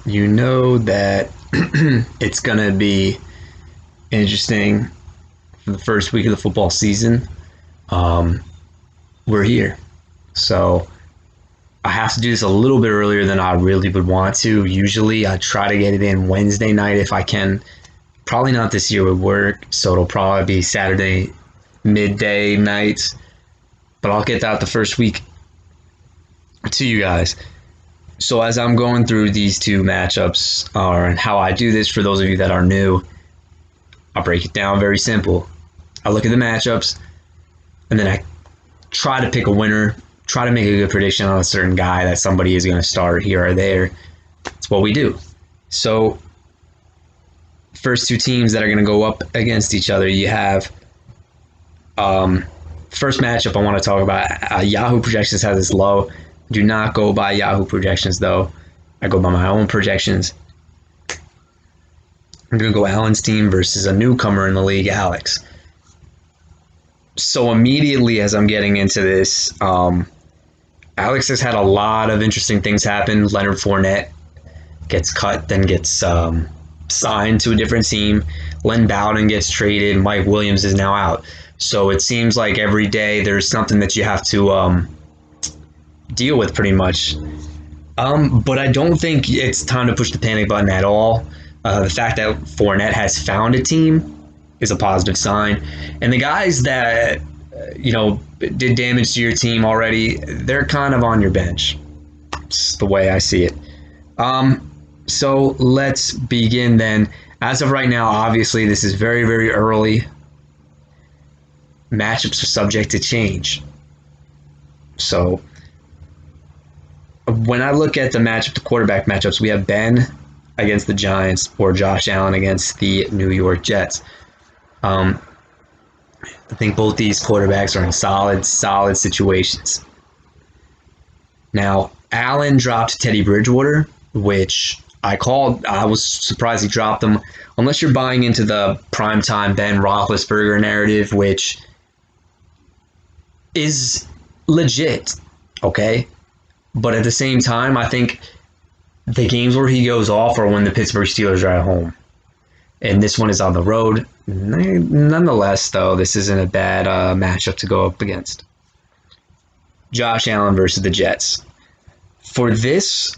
You know that it's going to be interesting for the first week of the football season. Um, we're here. So I have to do this a little bit earlier than I really would want to. Usually I try to get it in Wednesday night if I can. Probably not this year with work, so it'll probably be Saturday midday nights. But I'll get that the first week to you guys. So as I'm going through these two matchups, and how I do this for those of you that are new, I'll break it down very simple. I look at the matchups, and then I try to pick a winner, try to make a good prediction on a certain guy that somebody is going to start here or there. That's what we do. So first two teams that are going to go up against each other, you have first matchup I want to talk about. Yahoo Projections has this low. Do not go by Yahoo Projections, though. I go by my own projections. I'm going to go Allen's team versus a newcomer in the league, Alex. So immediately as I'm getting into this, Alex has had a lot of interesting things happen. Leonard Fournette gets cut, then gets signed to a different team. Len Bowden gets traded. Mike Williams is now out. So it seems like every day there's something that you have to deal with pretty much. But I don't think it's time to push the panic button at all. The fact that Fournette has found a team is a positive sign. And the guys that, did damage to your team already, they're kind of on your bench. It's the way I see it. So let's begin then. As of right now, obviously, this is very, very early. Matchups are subject to change. So when I look at the quarterback matchups, we have Ben against the Giants or Josh Allen against the New York Jets. I think both these quarterbacks are in solid situations. Now, Allen dropped Teddy Bridgewater, which I was surprised he dropped him. Unless you're buying into the primetime Ben Roethlisberger narrative, which is legit, okay? But at the same time, I think the games where he goes off are when the Pittsburgh Steelers are at home. And this one is on the road. Nonetheless, though, this isn't a bad matchup to go up against. Josh Allen versus the Jets. For this,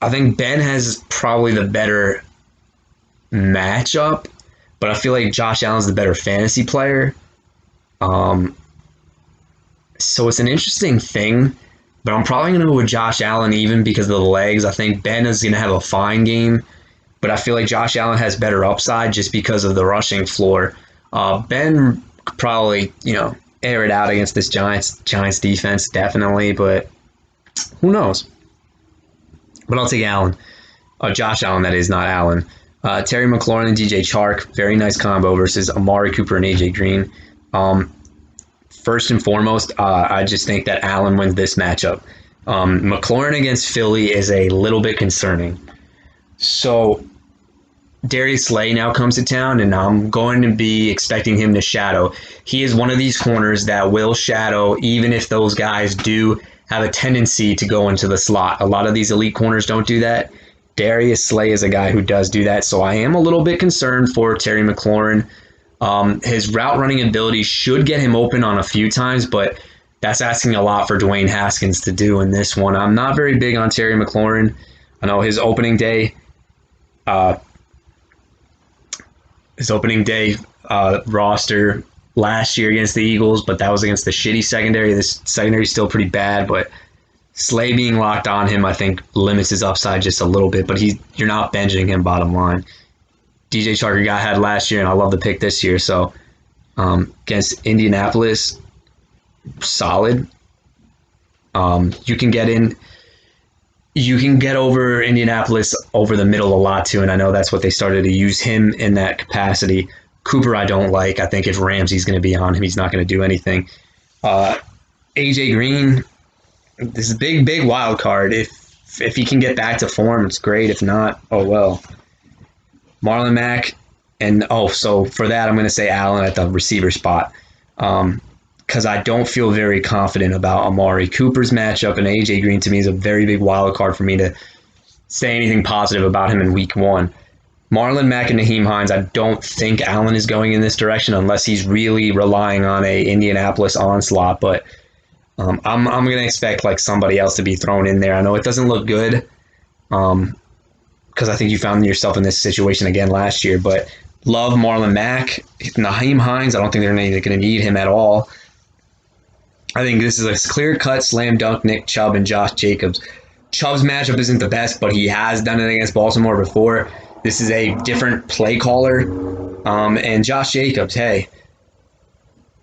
I think Ben has probably the better matchup, but I feel like Josh Allen's the better fantasy player. So it's an interesting thing, but I'm probably going to go with Josh Allen even because of the legs. I think Ben is going to have a fine game, but I feel like Josh Allen has better upside just because of the rushing floor. Ben could probably, air it out against this Giants defense, definitely, but who knows? But I'll take Allen. Josh Allen, that is, not Allen. Terry McLaurin and DJ Chark, very nice combo versus Amari Cooper and AJ Green. First and foremost, I just think that Allen wins this matchup. McLaurin against Philly is a little bit concerning. So Darius Slay now comes to town, and I'm going to be expecting him to shadow. He is one of these corners that will shadow, even if those guys do have a tendency to go into the slot. A lot of these elite corners don't do that. Darius Slay is a guy who does do that, so I am a little bit concerned for Terry McLaurin. His route running ability should get him open on a few times, but that's asking a lot for Dwayne Haskins to do in this one. I'm not very big on Terry McLaurin. I know his opening day roster last year against the Eagles, but that was against the shitty secondary. This secondary is still pretty bad, but Slay being locked on him, I think, limits his upside just a little bit, but you're not benching him, bottom line. DJ Chark got had last year, and I love the pick this year. So against Indianapolis, solid. You can get over Indianapolis over the middle a lot too, and I know that's what they started to use him in that capacity. Cooper, I don't like. I think if Ramsey's going to be on him, he's not going to do anything. AJ Green, this is a big wild card. If he can get back to form, it's great. If not, oh well. Marlon Mack, so for that, I'm going to say Allen at the receiver spot. Because I don't feel very confident about Amari Cooper's matchup, and AJ Green to me is a very big wild card for me to say anything positive about him in week one. Marlon Mack and Naheem Hines, I don't think Allen is going in this direction unless he's really relying on a Indianapolis onslaught. But I'm going to expect like somebody else to be thrown in there. I know it doesn't look good because I think you found yourself in this situation again last year. But love Marlon Mack. Naheem Hines, I don't think they're going to need him at all. I think this is a clear-cut slam dunk Nick Chubb and Josh Jacobs. Chubb's matchup isn't the best, but he has done it against Baltimore before. This is a different play caller. And Josh Jacobs, hey,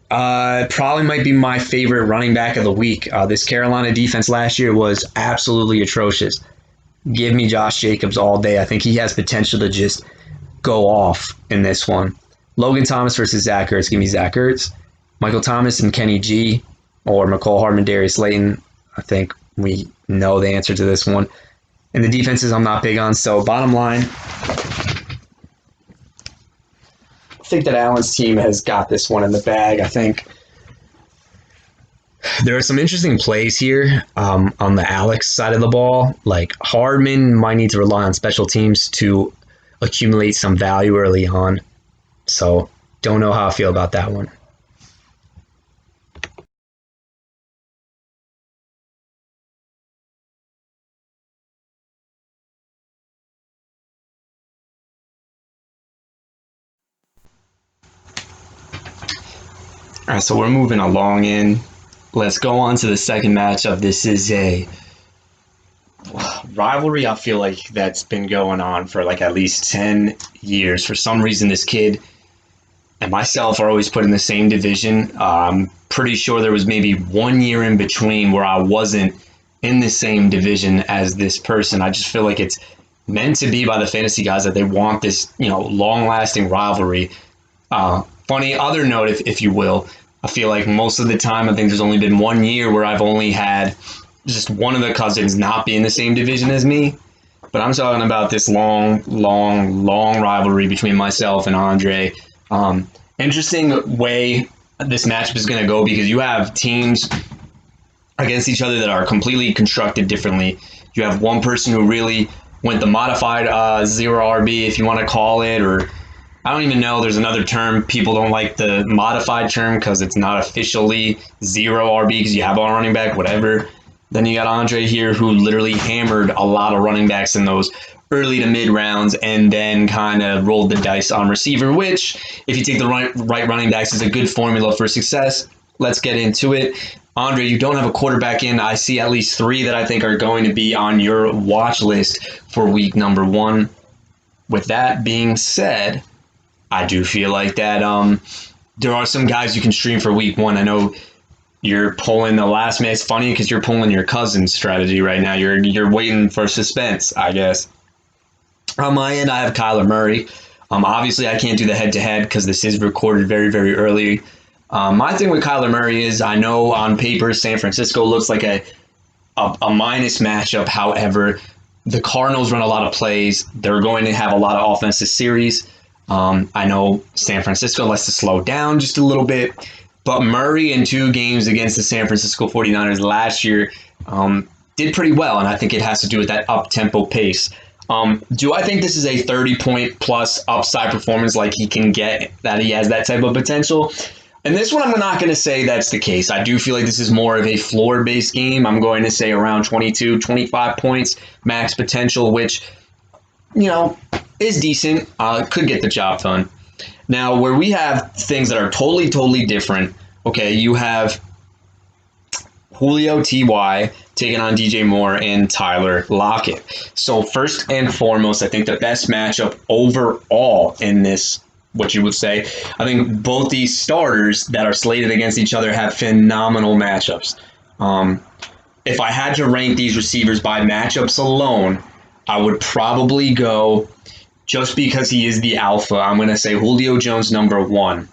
probably might be my favorite running back of the week. This Carolina defense last year was absolutely atrocious. Give me Josh Jacobs all day. I think he has potential to just go off in this one. Logan Thomas versus Zach Ertz. Give me Zach Ertz. Michael Thomas and Kenny G, or McCall Hardman, Darius Slayton. I think we know the answer to this one. And the defenses I'm not big on. So bottom line, I think that Allen's team has got this one in the bag. I think there are some interesting plays here on the Alex side of the ball. Like Hardman might need to rely on special teams to accumulate some value early on. So don't know how I feel about that one. All right, so we're moving along in. Let's go on to the second matchup. This is a rivalry I feel like that's been going on for like at least 10 years. For some reason, this kid and myself are always put in the same division. I'm pretty sure there was maybe 1 year in between where I wasn't in the same division as this person. I just feel like it's meant to be by the fantasy guys that they want this, long-lasting rivalry. Funny other note, if you will, I feel like most of the time, I think there's only been 1 year where I've only had just one of the cousins not be in the same division as me. But I'm talking about this long rivalry between myself and Andre. Interesting way this matchup is going to go because you have teams against each other that are completely constructed differently. You have one person who really went the modified zero RB, if you want to call it, or I don't even know. There's another term. People don't like the modified term because it's not officially zero RB because you have a running back, whatever. Then you got Andre here who literally hammered a lot of running backs in those early to mid rounds and then kind of rolled the dice on receiver, which if you take the right running backs is a good formula for success. Let's get into it. Andre, you don't have a quarterback in. I see at least 3 that I think are going to be on your watch list for week number 1. With that being said, I do feel like that there are some guys you can stream for week 1. I know you're pulling the last minute. It's funny because you're pulling your cousin's strategy right now. You're waiting for suspense, I guess. On my end, I have Kyler Murray. Obviously, I can't do the head-to-head because this is recorded very, very early. My thing with Kyler Murray is I know on paper San Francisco looks like a minus matchup. However, the Cardinals run a lot of plays. They're going to have a lot of offensive series. I know San Francisco likes to slow down just a little bit, but Murray in 2 games against the San Francisco 49ers last year did pretty well, and I think it has to do with that up-tempo pace. Do I think this is a 30-point plus upside performance like he can get, that he has that type of potential? And this one, I'm not going to say that's the case. I do feel like this is more of a floor-based game. I'm going to say around 22, 25 points, max potential, which, is decent. Could get the job done. Now, where we have things that are totally, totally different, okay, you have Julio T.Y. taking on DJ Moore and Tyler Lockett. So first and foremost, I think the best matchup overall in this, what you would say, I think both these starters that are slated against each other have phenomenal matchups. If I had to rank these receivers by matchups alone, I would probably go, just because he is the alpha, I'm going to say Julio Jones number 1.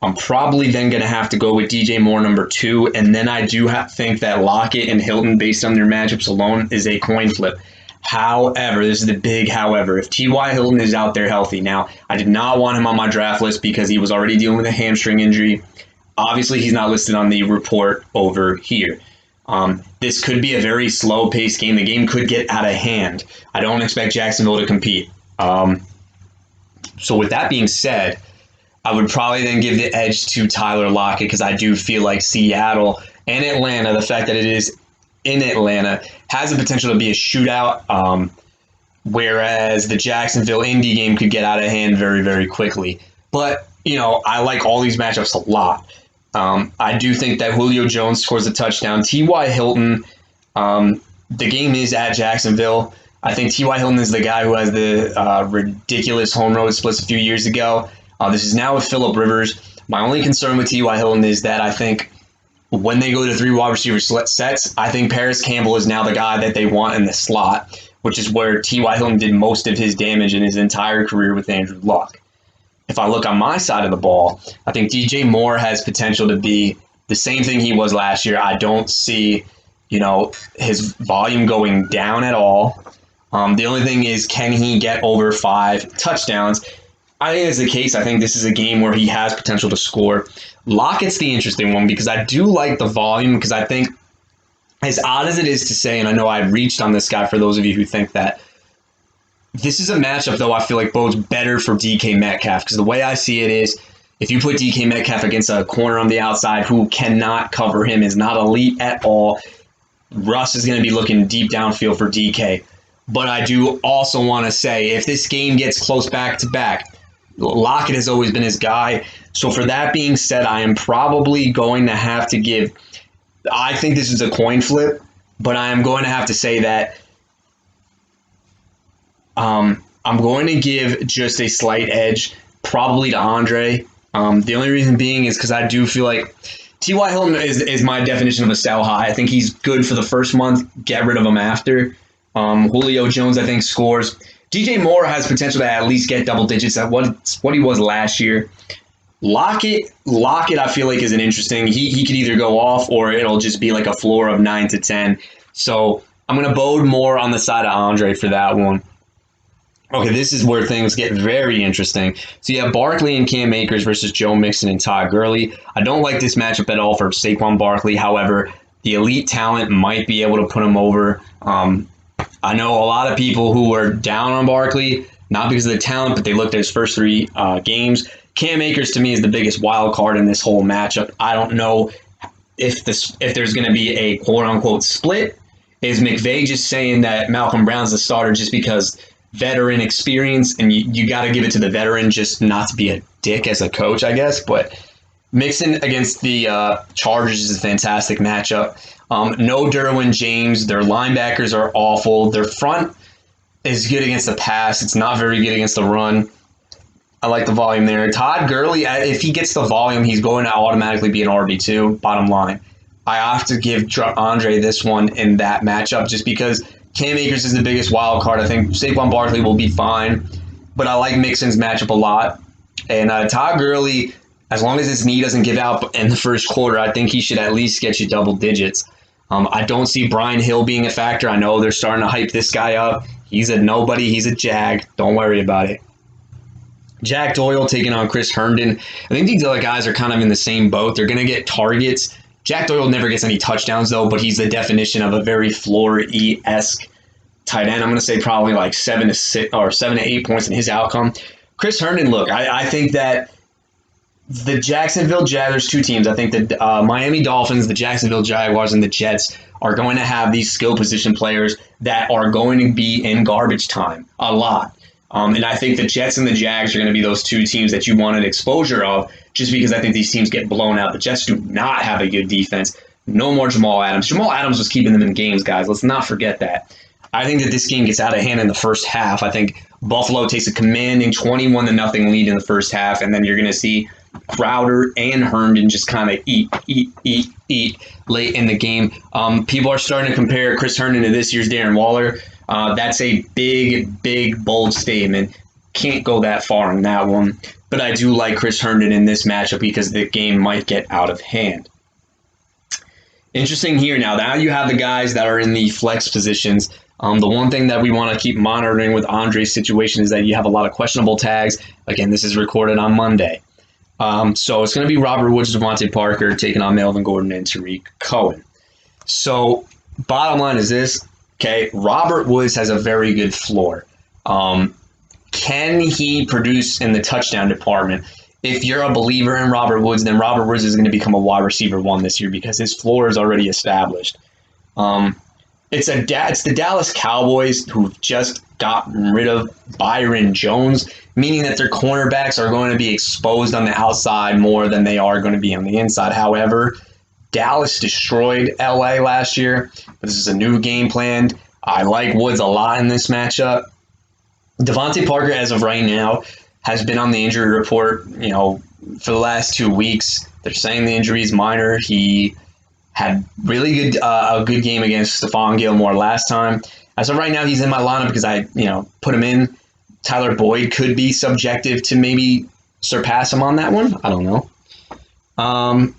I'm probably then going to have to go with DJ Moore number 2, and then I do think that Lockett and Hilton, based on their matchups alone, is a coin flip. However, this is the big however, if T.Y. Hilton is out there healthy. Now, I did not want him on my draft list because he was already dealing with a hamstring injury. Obviously, he's not listed on the report over here. This could be a very slow-paced game. The game could get out of hand. I don't expect Jacksonville to compete. So with that being said, I would probably then give the edge to Tyler Lockett because I do feel like Seattle and Atlanta, the fact that it is in Atlanta, has the potential to be a shootout, whereas the Jacksonville-Indy game could get out of hand very, very quickly. But, I like all these matchups a lot. I do think that Julio Jones scores a touchdown. T.Y. Hilton, the game is at Jacksonville. I think T.Y. Hilton is the guy who has the ridiculous home road splits a few years ago. This is now with Phillip Rivers. My only concern with T.Y. Hilton is that I think when they go to 3 wide receiver sets, I think Paris Campbell is now the guy that they want in the slot, which is where T.Y. Hilton did most of his damage in his entire career with Andrew Luck. If I look on my side of the ball, I think DJ Moore has potential to be the same thing he was last year. I don't see, his volume going down at all. The only thing is, can he get over 5 touchdowns? I think that's the case. I think this is a game where he has potential to score. Lockett's the interesting one because I do like the volume because I think, as odd as it is to say, and I know I reached on this guy for those of you who think that, this is a matchup, though, I feel like bodes better for DK Metcalf because the way I see it is if you put DK Metcalf against a corner on the outside who cannot cover him, is not elite at all, Russ is going to be looking deep downfield for DK. But I do also want to say if this game gets close back-to-back, Lockett has always been his guy. So for that being said, I am probably going to have to give – I think this is a coin flip, but I am going to have to say that I'm going to give just a slight edge, probably to Andre. The only reason being is because I do feel like T.Y. Hilton is my definition of a sell high. I think he's good for the first month, get rid of him after. Julio Jones, I think, scores. DJ Moore has potential to at least get double digits at what he was last year. Lockett, I feel like is an interesting. He could either go off or it'll just be like a floor of 9 to 10. So I'm going to bode more on the side of Andre for that one. Okay, this is where things get very interesting. So you have Barkley and Cam Akers versus Joe Mixon and Todd Gurley. I don't like this matchup at all for Saquon Barkley. However, the elite talent might be able to put him over. I know a lot of people who were down on Barkley, not because of the talent, but they looked at his first 3 games. Cam Akers, to me, is the biggest wild card in this whole matchup. I don't know if there's going to be a quote-unquote split. Is McVay just saying that Malcolm Brown's the starter just because veteran experience, and you got to give it to the veteran just not to be a dick as a coach, I guess. But Mixon against the Chargers is a fantastic matchup. No Derwin James. Their linebackers are awful. Their front is good against the pass. It's not very good against the run. I like the volume there. Todd Gurley, if he gets the volume, he's going to automatically be an RB2, bottom line. I have to give Andre this one in that matchup just because Cam Akers is the biggest wild card. I think Saquon Barkley will be fine, but I like Mixon's matchup a lot. And Todd Gurley, as long as his knee doesn't give out in the first quarter, I think he should at least get you double digits. I don't see Brian Hill being a factor. I know they're starting to hype this guy up. He's a nobody. He's a Jag. Don't worry about it. Jack Doyle taking on Chris Herndon. I think these other guys are kind of in the same boat. They're going to get targets. Jack Doyle never gets any touchdowns, though, but he's the definition of a very floor-esque tight end. I'm going to say probably like 7 to 8 points in his outcome. Chris Herndon, look, I think that the Jacksonville Jaguars, 2 teams, I think that Miami Dolphins, the Jacksonville Jaguars, and the Jets are going to have these skill position players that are going to be in garbage time a lot. And I think the Jets and the Jags are going to be those 2 teams that you wanted exposure of just because I think these teams get blown out. The Jets do not have a good defense. No more Jamal Adams. Jamal Adams was keeping them in games, guys. Let's not forget that. I think that this game gets out of hand in the first half. I think Buffalo takes a commanding 21-0 lead in the first half, and then you're going to see Crowder and Herndon just kind of eat late in the game. People are starting to compare Chris Herndon to this year's Darren Waller. That's a big, bold statement. Can't go that far on that one. But I do like Chris Herndon in this matchup because the game might get out of hand. Interesting here now. Now you have the guys that are in the flex positions. The one thing that we want to keep monitoring with Andre's situation is that you have a lot of questionable tags. Again, this is recorded on Monday. So it's going to be Robert Woods, Devontae Parker taking on Melvin Gordon and Tariq Cohen. So, bottom line is this. Okay, Robert Woods has a very good floor. Can he produce in the touchdown department? If you're a believer in Robert Woods, then Robert Woods is going to become a wide receiver one this year because his floor is already established. It's the Dallas Cowboys who've just gotten rid of Byron Jones, meaning that their cornerbacks are going to be exposed on the outside more than they are going to be on the inside. However, Dallas destroyed LA last year. This is a new game plan. I like Woods a lot in this matchup. Devontae Parker, as of right now, has been on the injury report, for the last 2 weeks. They're saying the injury is minor. He had really good a good game against Stephon Gilmore last time. As of right now, he's in my lineup because I put him in. Tyler Boyd could be subjective to maybe surpass him on that one. I don't know.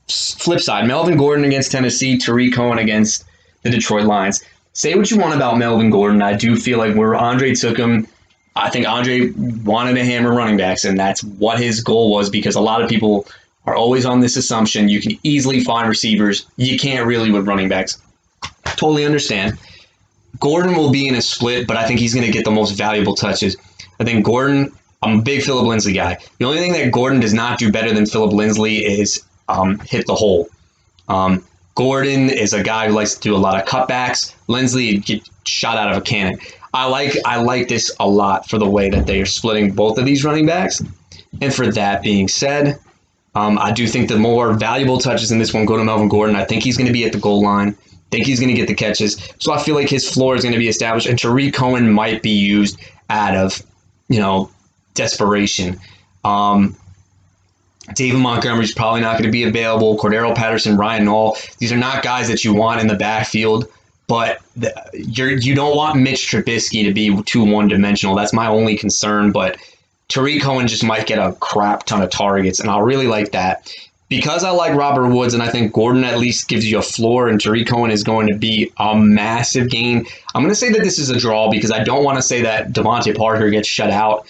Flip side, Melvin Gordon against Tennessee, Tariq Cohen against the Detroit Lions. Say what you want about Melvin Gordon. I do feel like where Andre took him, I think Andre wanted to hammer running backs, and that's what his goal was because a lot of people are always on this assumption you can easily find receivers. You can't really with running backs. Totally understand. Gordon will be in a split, but I think he's going to get the most valuable touches. I think Gordon, I'm a big Philip Lindsay guy. The only thing that Gordon does not do better than Philip Lindsay is hit the hole. Gordon is a guy who likes to do a lot of cutbacks. Lindsay get shot out of a cannon. I like this a lot for the way that they are splitting both of these running backs. And for that being said, I do think the more valuable touches in this one go to Melvin Gordon. I think he's going to be at the goal line. I think he's going to get the catches. So I feel like his floor is going to be established. And Tariq Cohen might be used out of, desperation. David Montgomery's probably not going to be available. Cordero Patterson, Ryan Nall. These are not guys that you want in the backfield. But you don't want Mitch Trubisky to be too one-dimensional. That's my only concern. But Tariq Cohen just might get a crap ton of targets, and I'll really like that. Because I like Robert Woods, and I think Gordon at least gives you a floor, and Tariq Cohen is going to be a massive gain. I'm going to say that this is a draw because I don't want to say that Devontae Parker gets shut out.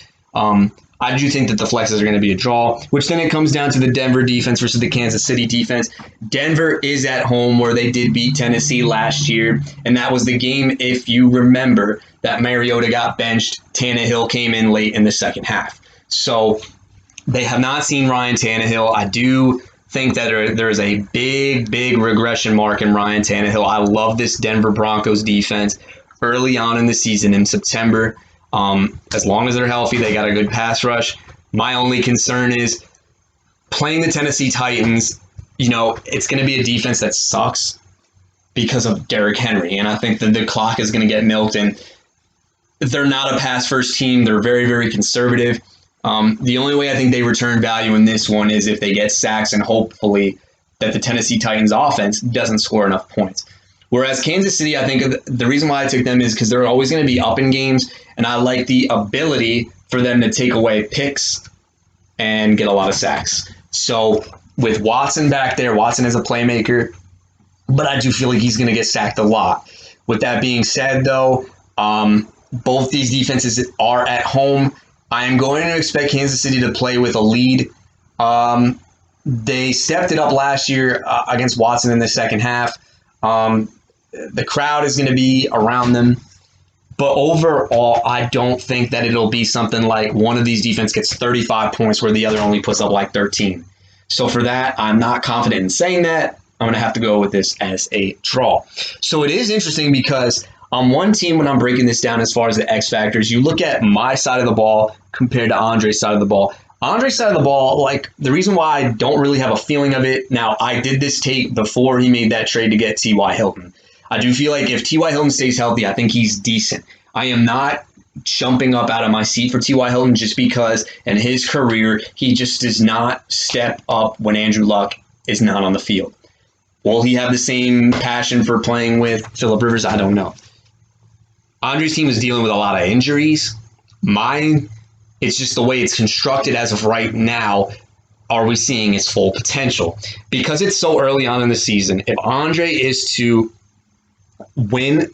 I do think that the flexes are going to be a draw, which then it comes down to the Denver defense versus the Kansas City defense. Denver is at home where they did beat Tennessee last year, and that was the game, if you remember, that Mariota got benched. Tannehill came in late in the second half. So they have not seen Ryan Tannehill. I do think that there is a big, big regression mark in Ryan Tannehill. I love this Denver Broncos defense early on in the season in September. As long as they're healthy, they got a good pass rush. My only concern is playing the Tennessee Titans. It's going to be a defense that sucks because of Derrick Henry, and I think that the clock is going to get milked. And they're not a pass-first team. They're very, very conservative. The only way I think they return value in this one is if they get sacks and hopefully that the Tennessee Titans offense doesn't score enough points. Whereas Kansas City, I think the reason why I took them is because they're always going to be up in games, and I like the ability for them to take away picks and get a lot of sacks. So with Watson back there, Watson is a playmaker, but I do feel like he's going to get sacked a lot. With that being said, though, both these defenses are at home. I am going to expect Kansas City to play with a lead. They stepped it up last year against Watson in the second half. The crowd is going to be around them. But overall, I don't think that it'll be something like one of these defense gets 35 points where the other only puts up like 13. So for that, I'm not confident in saying that. I'm going to have to go with this as a draw. So it is interesting because on one team, when I'm breaking this down as far as the X factors, you look at my side of the ball compared to Andre's side of the ball. Andre's side of the ball, like the reason why I don't really have a feeling of it. Now, I did this take before he made that trade to get T.Y. Hilton. I do feel like if T.Y. Hilton stays healthy, I think he's decent. I am not jumping up out of my seat for T.Y. Hilton just because in his career, he just does not step up when Andrew Luck is not on the field. Will he have the same passion for playing with Phillip Rivers? I don't know. Andre's team is dealing with a lot of injuries. Mine, it's just the way it's constructed as of right now. Are we seeing its full potential? Because it's so early on in the season, if Andre is to win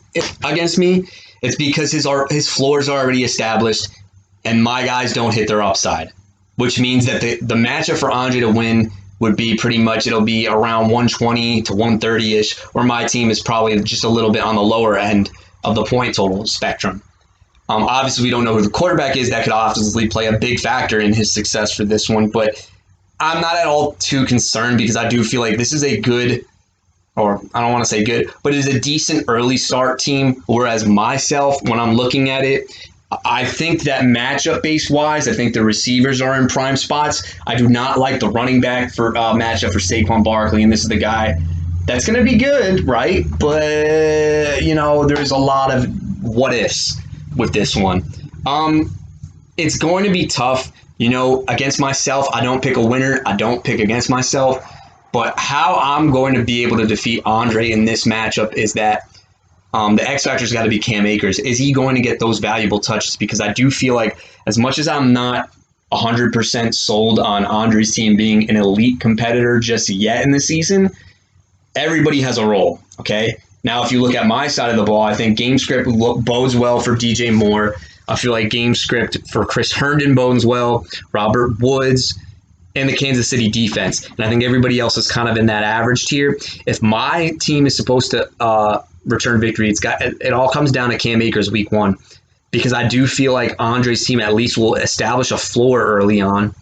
against me, it's because his floor is already established and my guys don't hit their upside, which means that the matchup for Andre to win would be pretty much, it'll be around 120 to 130-ish, where my team is probably just a little bit on the lower end of the point total spectrum. Obviously, we don't know who the quarterback is. That could obviously play a big factor in his success for this one, but I'm not at all too concerned because I do feel like this is a good, or I don't want to say good, but it is a decent early start team, whereas myself, when I'm looking at it, I think that matchup base wise, I think the receivers are in prime spots. I do not like the running back for matchup for Saquon Barkley, and this is the guy that's going to be good, right? But there's a lot of what ifs with this one. It's going to be tough. Against myself, I don't pick a winner. I don't pick against myself. But how I'm going to be able to defeat Andre in this matchup is that the X factor's got to be Cam Akers. Is he going to get those valuable touches? Because I do feel like, as much as I'm not 100% sold on Andre's team being an elite competitor just yet in the season, everybody has a role, okay? Now, if you look at my side of the ball, I think game script bodes well for DJ Moore. I feel like game script for Chris Herndon bodes well, Robert Woods, and the Kansas City defense. And I think everybody else is kind of in that average tier. If my team is supposed to return victory, it all comes down to Cam Akers week one, because I do feel like Andre's team at least will establish a floor early on,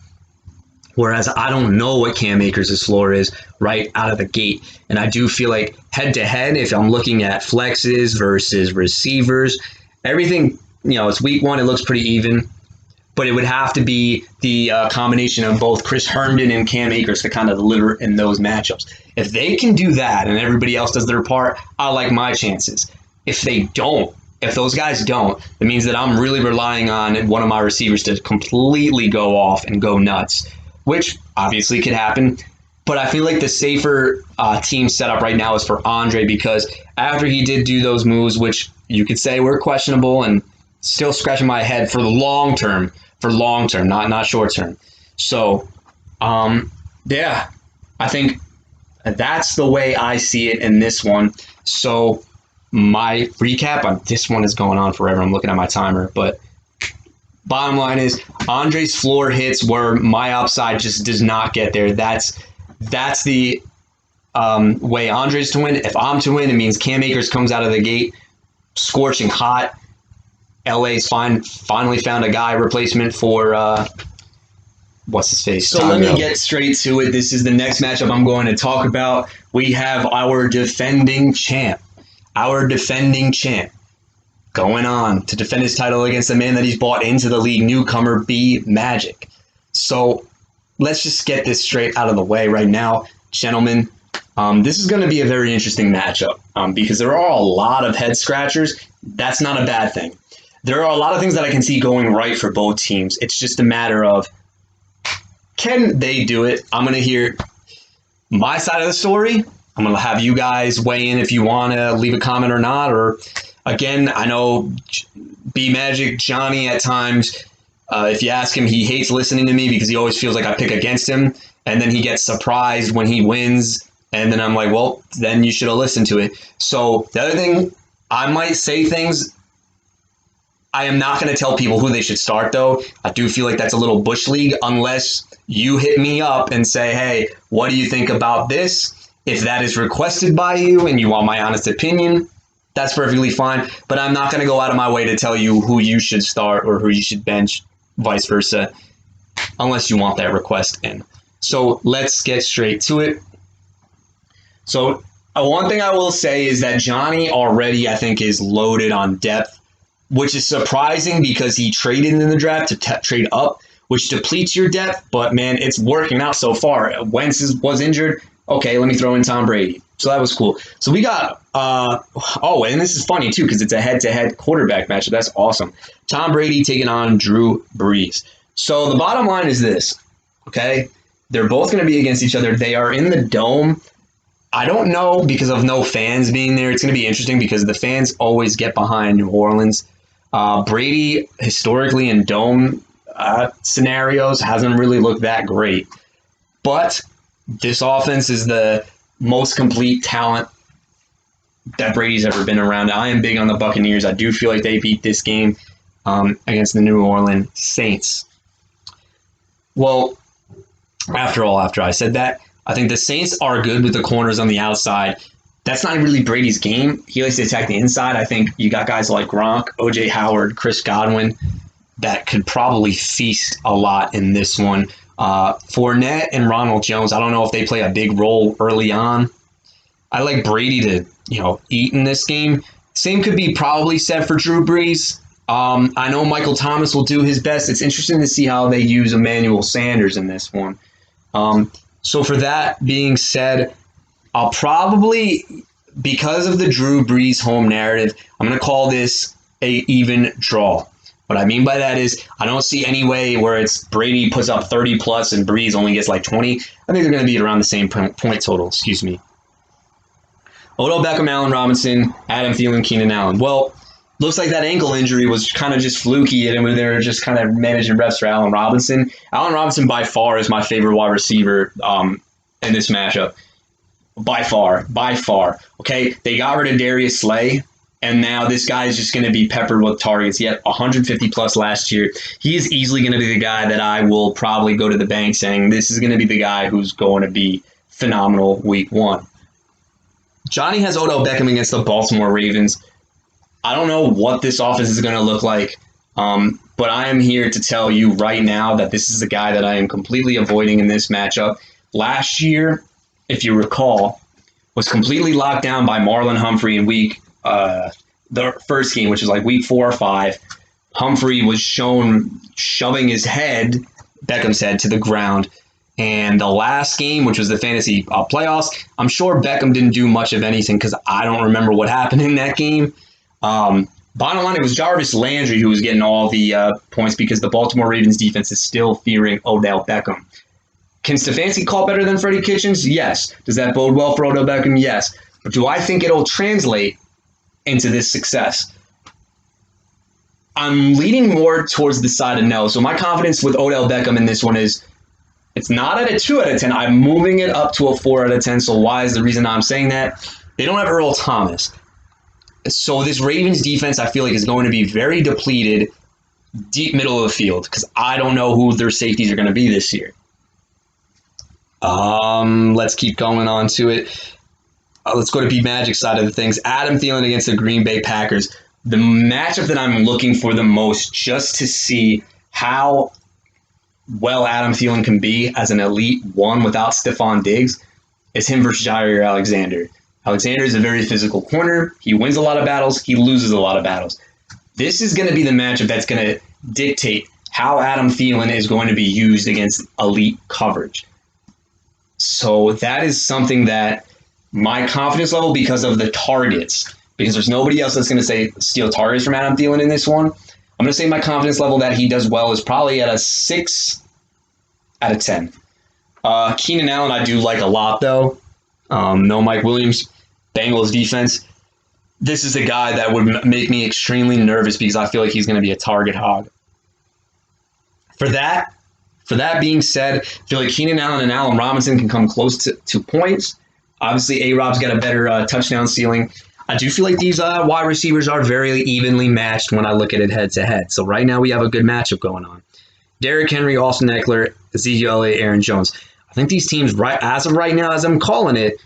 whereas I don't know what Cam Akers' floor is right out of the gate. And I do feel like head-to-head, if I'm looking at flexes versus receivers, everything, it's week one, it looks pretty even. But it would have to be the combination of both Chris Herndon and Cam Akers to kind of deliver in those matchups. If they can do that and everybody else does their part, I like my chances. If those guys don't, it means that I'm really relying on one of my receivers to completely go off and go nuts, which obviously could happen. But I feel like the safer team setup right now is for Andre, because after he did do those moves, which you could say were questionable, and still scratching my head for the long term, not short term. So, I think that's the way I see it in this one. So my recap on this one is going on forever. I'm looking at my timer, but bottom line is Andre's floor hits where my upside just does not get there. That's the way Andre's to win. If I'm to win, it means Cam Akers comes out of the gate scorching hot. LA's finally found a guy replacement for what's his face. So let me get straight to it. This is the next matchup I'm going to talk about. We have our defending champ going on to defend his title against the man that he's brought into the league, newcomer B Magic. So let's just get this straight out of the way right now, gentlemen. This is going to be a very interesting matchup because there are a lot of head scratchers. That's not a bad thing. There are a lot of things that I can see going right for both teams. It's just a matter of, can they do it? I'm going to hear my side of the story. I'm going to have you guys weigh in if you want to leave a comment or not. Or, again, I know B Magic, Johnny, at times, if you ask him, he hates listening to me because he always feels like I pick against him. And then he gets surprised when he wins. And then I'm like, well, then you should have listened to it. So the other thing, I might say things. I am not going to tell people who they should start, though. I do feel like that's a little bush league unless you hit me up and say, hey, what do you think about this? If that is requested by you and you want my honest opinion, that's perfectly fine. But I'm not going to go out of my way to tell you who you should start or who you should bench, vice versa, unless you want that request in. So let's get straight to it. So one thing I will say is that Johnny already, I think, is loaded on depth, which is surprising because he traded in the draft to trade up, which depletes your depth. But, man, it's working out so far. Wentz was injured. Okay, let me throw in Tom Brady. So that was cool. So we got and this is funny, too, because it's a head-to-head quarterback matchup. That's awesome. Tom Brady taking on Drew Brees. So the bottom line is this, okay? They're both going to be against each other. They are in the Dome. I don't know, because of no fans being there. It's going to be interesting because the fans always get behind New Orleans. Brady, historically in Dome scenarios, hasn't really looked that great. But this offense is the most complete talent that Brady's ever been around. I am big on the Buccaneers. I do feel like they beat this game against the New Orleans Saints. Well, After I said that, I think the Saints are good with the corners on the outside. That's not really Brady's game. He likes to attack the inside. I think you got guys like Gronk, OJ Howard, Chris Godwin that could probably feast a lot in this one. Fournette and Ronald Jones, I don't know if they play a big role early on. I like Brady to, eat in this game. Same could be probably said for Drew Brees. I know Michael Thomas will do his best. It's interesting to see how they use Emmanuel Sanders in this one. So for that being said, I'll probably, because of the Drew Brees home narrative, I'm going to call this a even draw. What I mean by that is I don't see any way where it's Brady puts up 30 plus and Brees only gets like 20. I think they're going to be around the same point total. Excuse me. Odell Beckham, Allen Robinson, Adam Thielen, Keenan Allen. Well, looks like that ankle injury was kind of just fluky, and they're just kind of managing reps for Allen Robinson. Allen Robinson, by far, is my favorite wide receiver in this matchup. By far. Okay, they got rid of Darius Slay, and now this guy is just going to be peppered with targets. He had 150 plus last year. He is easily going to be the guy that I will probably go to the bank saying this is going to be the guy who's going to be phenomenal week one. Johnny has Odell Beckham against the Baltimore Ravens. I don't know what this offense is going to look like, but I am here to tell you right now that this is the guy that I am completely avoiding in this matchup. Last year, if you recall, was completely locked down by Marlon Humphrey in the first game, which was like week 4 or 5. Humphrey was shown shoving Beckham's head to the ground. And the last game, which was the fantasy playoffs, I'm sure Beckham didn't do much of anything because I don't remember what happened in that game. Bottom line, it was Jarvis Landry who was getting all the points because the Baltimore Ravens defense is still fearing Odell Beckham. Can Stefanski call better than Freddie Kitchens? Yes. Does that bode well for Odell Beckham? Yes. But do I think it'll translate into this success? I'm leaning more towards the side of no. So my confidence with Odell Beckham in this one is it's not at a 2 out of 10. I'm moving it up to a 4 out of 10. So why is the reason I'm saying that? They don't have Earl Thomas. So this Ravens defense, I feel like, is going to be very depleted deep middle of the field because I don't know who their safeties are going to be this year. Let's keep going on to it. Let's go to B Magic side of the things. Adam Thielen against the Green Bay Packers. The matchup that I'm looking for the most just to see how well Adam Thielen can be as an elite one without Stephon Diggs is him versus Jair Alexander. Alexander is a very physical corner. He wins a lot of battles. He loses a lot of battles. This is going to be the matchup that's going to dictate how Adam Thielen is going to be used against elite coverage. So that is something that my confidence level, because of the targets, because there's nobody else that's going to steal targets from Adam Thielen in this one, I'm going to say my confidence level that he does well is probably at a 6 out of 10. Keenan Allen I do like a lot, though. No Mike Williams, Bengals defense. This is a guy that would make me extremely nervous because I feel like he's going to be a target hog. For that being said, I feel like Keenan Allen and Allen Robinson can come close to points. Obviously, A-Rob's got a better touchdown ceiling. I do feel like these wide receivers are very evenly matched when I look at it head-to-head. So right now we have a good matchup going on. Derrick Henry, Austin Eckler, Ezekiel Elliott, Aaron Jones. I think these teams, as of right now, as I'm calling it,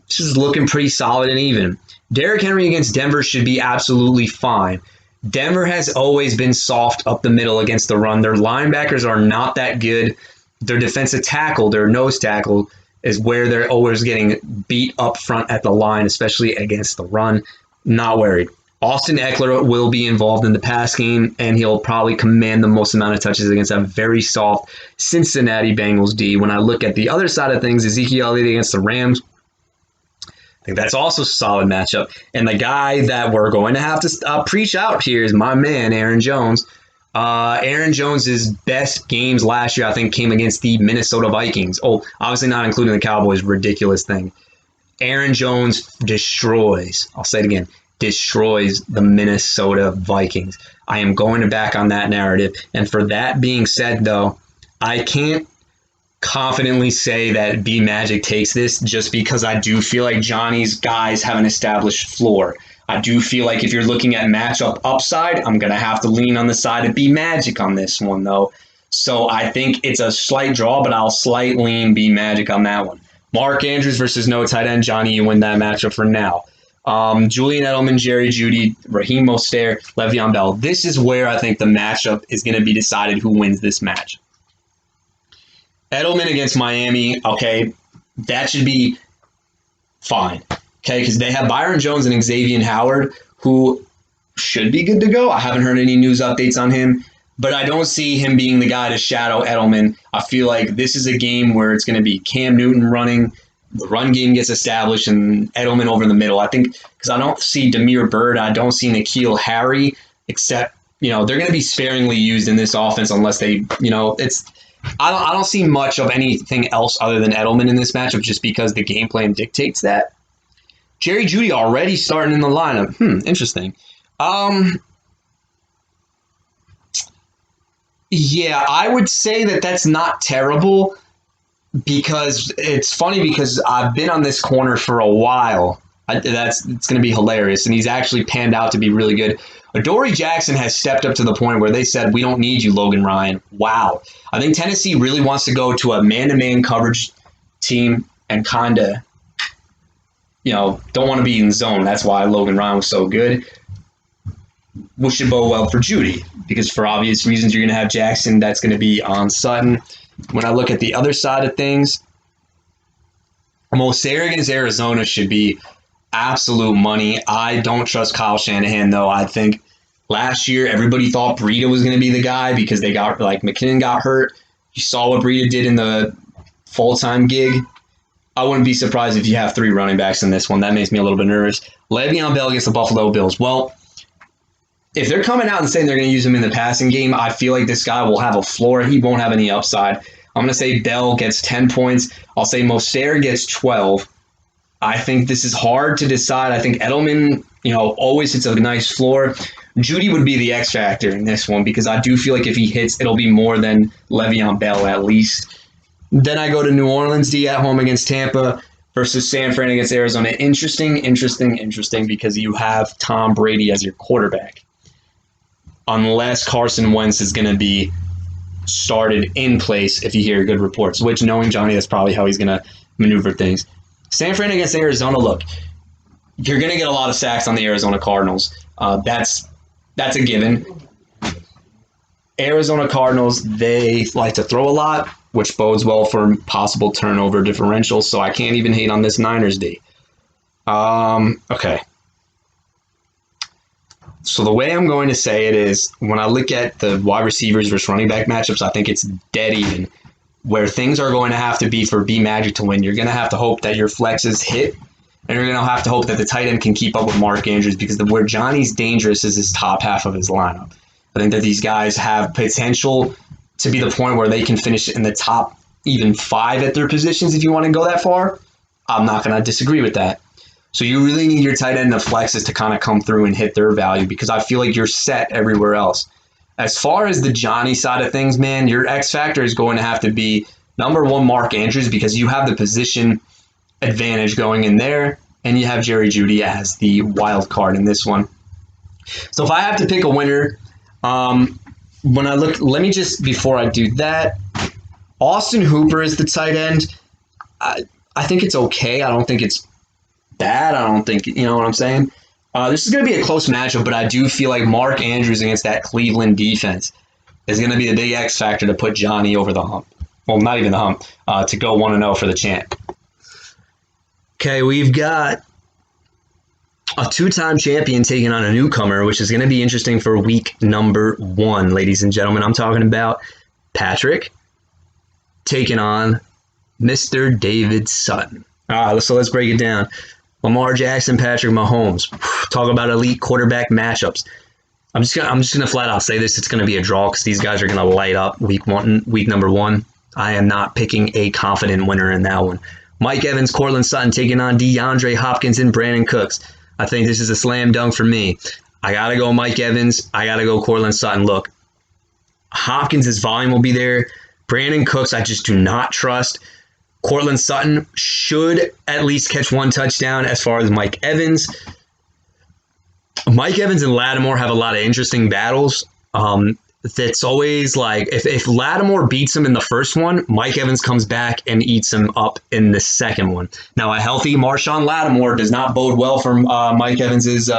this is looking pretty solid and even. Derrick Henry against Denver should be absolutely fine. Denver has always been soft up the middle against the run. Their linebackers are not that good. Their defensive tackle, their nose tackle, is where they're always getting beat up front at the line, especially against the run. Not worried. Austin Eckler will be involved in the pass game, and he'll probably command the most amount of touches against a very soft Cincinnati Bengals D. When I look at the other side of things, Ezekiel Elliott against the Rams, I think that's also a solid matchup. And the guy that we're going to have to preach out here is my man, Aaron Jones. Aaron Jones' best games last year, I think, came against the Minnesota Vikings. Oh, obviously not including the Cowboys, ridiculous thing. Aaron Jones destroys, I'll say it again, destroys the Minnesota Vikings. I am going to back on that narrative. And for that being said, though, I can't confidently say that B Magic takes this just because I do feel like Johnny's guys have an established floor. I do feel like if you're looking at matchup upside, I'm going to have to lean on the side of B Magic on this one, though. So I think it's a slight draw, but I'll slight lean B Magic on that one. Mark Andrews versus no tight end. Johnny, you win that matchup for now. Julian Edelman, Jerry Jeudy, Raheem Mostert, Le'Veon Bell. This is where I think the matchup is going to be decided who wins this match. Edelman against Miami, okay, that should be fine, okay, because they have Byron Jones and Xavier Howard, who should be good to go. I haven't heard any news updates on him, but I don't see him being the guy to shadow Edelman. I feel like this is a game where it's going to be Cam Newton running, the run game gets established, and Edelman over in the middle. I think because I don't see Damiere Byrd, I don't see N'Keal Harry, except, they're going to be sparingly used in this offense unless they, I don't see much of anything else other than Edelman in this matchup just because the game plan dictates that. Jerry Jeudy already starting in the lineup. Interesting. Yeah, I would say that that's not terrible because it's funny because I've been on this corner for a while. It's going to be hilarious, and he's actually panned out to be really good. Adoree Jackson has stepped up to the point where they said, we don't need you, Logan Ryan. Wow. I think Tennessee really wants to go to a man-to-man coverage team and kind of, don't want to be in zone. That's why Logan Ryan was so good. Which should bode well for Jeudy, because for obvious reasons, you're going to have Jackson. That's going to be on Sutton. When I look at the other side of things, Mostert against Arizona should be absolute money. I don't trust Kyle Shanahan, though. I think last year everybody thought Breida was going to be the guy because they got, McKinnon got hurt. You saw what Breida did in the full-time gig. I wouldn't be surprised if you have 3 running backs in this one. That makes me a little bit nervous. Le'Veon Bell against the Buffalo Bills. Well, if they're coming out and saying they're going to use him in the passing game, I feel like this guy will have a floor. He won't have any upside. I'm going to say Bell gets 10 points. I'll say Mostert gets 12. I think this is hard to decide. I think Edelman, always hits a nice floor. Jeudy would be the X factor in this one because I do feel like if he hits, it'll be more than Le'Veon Bell at least. Then I go to New Orleans D at home against Tampa versus San Fran against Arizona. Interesting because you have Tom Brady as your quarterback. Unless Carson Wentz is going to be started in place if you hear good reports, which knowing Johnny, that's probably how he's going to maneuver things. San Fran against Arizona, look, you're going to get a lot of sacks on the Arizona Cardinals. That's a given. Arizona Cardinals, they like to throw a lot, which bodes well for possible turnover differential, so I can't even hate on this Niners D. Okay. So the way I'm going to say it is when I look at the wide receivers versus running back matchups, I think it's dead even. Where things are going to have to be for B Magic to win, you're going to have to hope that your flexes hit, and you're going to have to hope that the tight end can keep up with Mark Andrews because where Johnny's dangerous is his top half of his lineup. I think that these guys have potential to be the point where they can finish in the top even 5 at their positions if you want to go that far. I'm not going to disagree with that. So you really need your tight end and the flexes to kind of come through and hit their value because I feel like you're set everywhere else. As far as the Johnny side of things, man, your X factor is going to have to be number 1, Mark Andrews, because you have the position advantage going in there, and you have Jerry Jeudy as the wild card in this one. So if I have to pick a winner, when I look, let me just, before I do that, Austin Hooper is the tight end. I think it's okay. I don't think it's bad. I don't think, you know what I'm saying? This is going to be a close matchup, but I do feel like Mark Andrews against that Cleveland defense is going to be the big X factor to put Johnny over the hump. Well, not even the hump, to go 1-0 for the champ. Okay, we've got a 2-time champion taking on a newcomer, which is going to be interesting for week number 1, ladies and gentlemen. I'm talking about Patrick taking on Mr. David Sutton. All right, so let's break it down. Lamar Jackson, Patrick Mahomes. Talk about elite quarterback matchups. I'm just gonna flat out say this. It's gonna be a draw because these guys are gonna light up week number 1. I am not picking a confident winner in that one. Mike Evans, Cortland Sutton taking on DeAndre Hopkins and Brandon Cooks. I think this is a slam dunk for me. I gotta go Mike Evans. I gotta go Cortland Sutton. Look, Hopkins' volume will be there. Brandon Cooks, I just do not trust. Cortland Sutton should at least catch 1 touchdown as far as Mike Evans. Mike Evans and Lattimore have a lot of interesting battles. that's always like if Lattimore beats him in the first one, Mike Evans comes back and eats him up in the second one. Now, a healthy Marshawn Lattimore does not bode well for Mike Evans's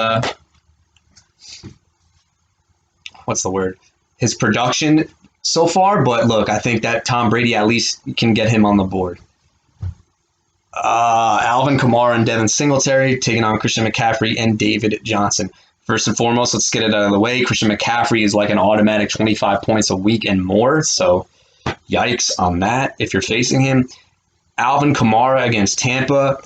what's the word? His production so far. But look, I think that Tom Brady at least can get him on the board. Alvin Kamara and Devin Singletary taking on Christian McCaffrey and David Johnson. First and foremost, let's get it out of the way. Christian McCaffrey is like an automatic 25 points a week and more, so yikes on that if you're facing him. Alvin Kamara against Tampa.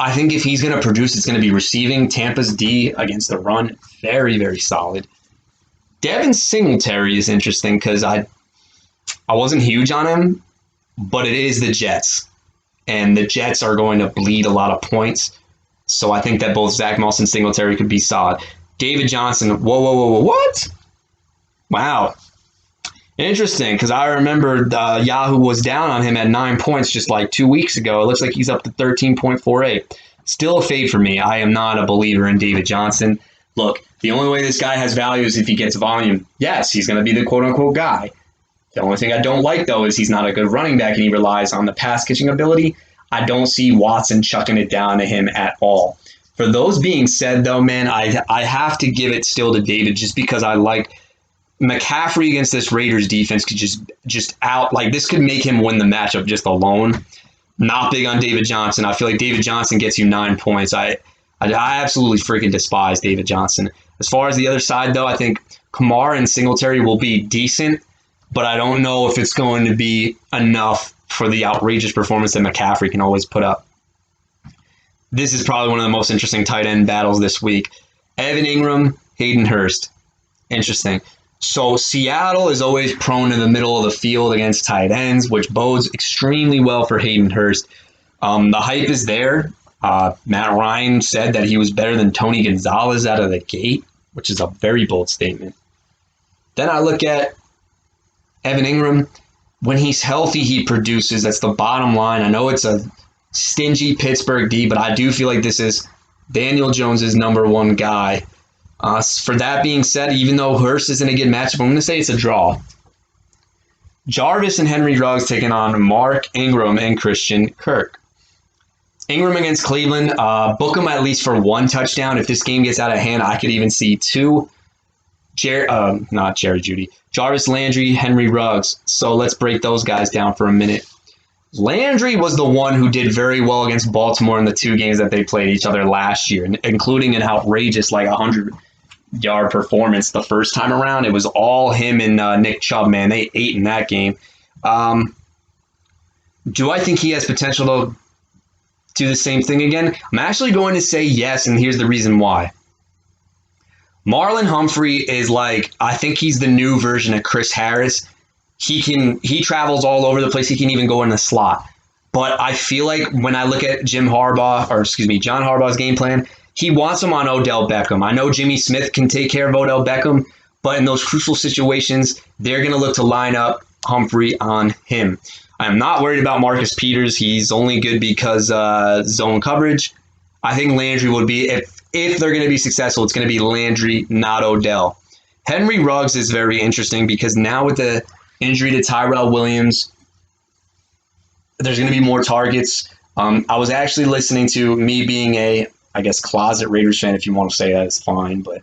I think if he's going to produce, it's going to be receiving. Tampa's D against the run, very, very solid. Devin Singletary is interesting because I wasn't huge on him, but it is the Jets. And the Jets are going to bleed a lot of points. So I think that both Zach Moss and Singletary could be solid. David Johnson, whoa, what? Wow. Interesting, because I remember Yahoo was down on him at 9 points just like 2 weeks ago. It looks like he's up to 13.48. Still a fade for me. I am not a believer in David Johnson. Look, the only way this guy has value is if he gets volume. Yes, he's going to be the quote-unquote guy. The only thing I don't like, though, is he's not a good running back and he relies on the pass-catching ability. I don't see Watson chucking it down to him at all. For those being said, though, man, I have to give it still to David just because I like McCaffrey against this Raiders defense could just out, like this could make him win the matchup just alone. Not big on David Johnson. I feel like David Johnson gets you 9 points. I absolutely freaking despise David Johnson. As far as the other side, though, I think Kamara and Singletary will be decent, but I don't know if it's going to be enough for the outrageous performance that McCaffrey can always put up. This is probably one of the most interesting tight end battles this week. Evan Ingram, Hayden Hurst. Interesting. So Seattle is always prone in the middle of the field against tight ends, which bodes extremely well for Hayden Hurst. The hype is there. Matt Ryan said that he was better than Tony Gonzalez out of the gate, which is a very bold statement. Then I look at Evan Ingram. When he's healthy, he produces. That's the bottom line. I know it's a stingy Pittsburgh D, but I do feel like this is Daniel Jones's number one guy. For that being said, even though Hurst isn't a good matchup, I'm going to say it's a draw. Jarvis and Henry Ruggs taking on Mark Ingram and Christian Kirk. Ingram against Cleveland. Book him at least for one touchdown. If this game gets out of hand, I could even see two. Not Jerry Jeudy. Jarvis Landry, Henry Ruggs. So let's break those guys down for a minute. Landry was the one who did very well against Baltimore in the 2 games that they played each other last year, including an outrageous 100-yard performance the first time around. It was all him and Nick Chubb, man. They ate in that game. Do I think he has potential to do the same thing again? I'm actually going to say yes, and here's the reason why. Marlon Humphrey is I think he's the new version of Chris Harris. He travels all over the place. He can even go in the slot. But I feel like when I look at John Harbaugh's game plan, he wants him on Odell Beckham. I know Jimmy Smith can take care of Odell Beckham, but in those crucial situations, they're going to look to line up Humphrey on him. I am not worried about Marcus Peters. He's only good because zone coverage. I think Landry would be, if they're going to be successful, it's going to be Landry, not Odell. Henry Ruggs is very interesting because now with the injury to Tyrell Williams, there's going to be more targets. I was actually listening to, me being a, closet Raiders fan, if you want to say that, it's fine. But